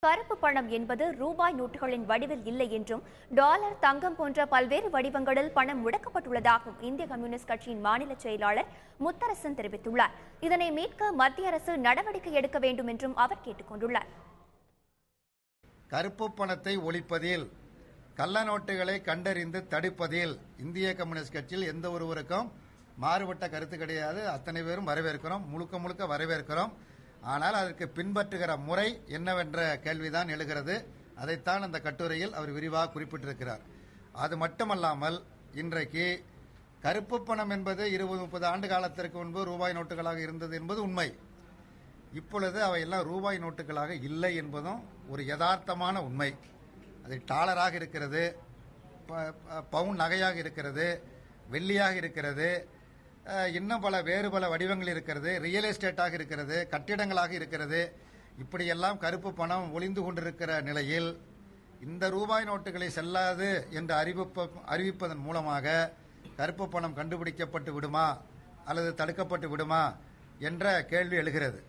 கருப்பு பணம் என்பது ரூபாய் நோட்டுகளின் வடிவில் இல்லை என்றும் டாலர், தங்கம் போன்ற பல்வேறு வடிவங்களில் பணம் முடக்கப்பட்டுள்ளதாகவும் இந்திய கம்யூனிஸ்ட் கட்சியின் மாநில செயலாளர் முத்தரசன் தெரிவித்துள்ளார். இதனை மீட்க மத்திய அரசு நடவடிக்கை எடுக்க வேண்டும் என்றும் அவர் கேட்டுக் கொண்டுள்ளார். கருப்பு பணத்தை ஒழிப்பதில், கள்ள நோட்டுகளை கண்டறிந்து தடுப்பதில் இந்திய கம்யூனிஸ்ட் கட்சியில் எந்த ஒருவருக்கும் மாறுபட்ட கருத்து கிடையாது. அத்தனை பேரும் வரவேற்கிறோம், முழுக்க வரவேற்கிறோம். ஆனால் அதற்கு பின்பற்றுகிற முறை என்னவென்ற கேள்விதான் எழுகிறது. அதைத்தான் அந்த கட்டுரையில் அவர் விரிவாக குறிப்பிட்டிருக்கிறார். அது மட்டுமல்லாமல் இன்றைக்கு கருப்பு பணம் என்பது 20-30 ஆண்டு காலத்திற்கு முன்பு ரூபாய் நோட்டுகளாக இருந்தது என்பது உண்மை. இப்பொழுது அவையெல்லாம் ரூபாய் நோட்டுகளாக இல்லை என்பதும் ஒரு யதார்த்தமான உண்மை. அது டாலராக இருக்கிறது, பவுன் நகையாக இருக்கிறது, வெள்ளியாக இருக்கிறது, இன்னும் வேறு பல வடிவங்கள் இருக்கிறது, ரியல் எஸ்டேட்டாக இருக்கிறது, கட்டிடங்களாக இருக்கிறது. இப்படியெல்லாம் கருப்பு பணம் ஒளிந்து கொண்டிருக்கிற நிலையில் இந்த ரூபாய் நோட்டுகளை செல்லாது என்று அறிவிப்பதன் மூலமாக கருப்பு பணம் கண்டுபிடிக்கப்பட்டு விடுமா அல்லது தடுக்கப்பட்டு விடுமா என்ற கேள்வி எழுகிறது.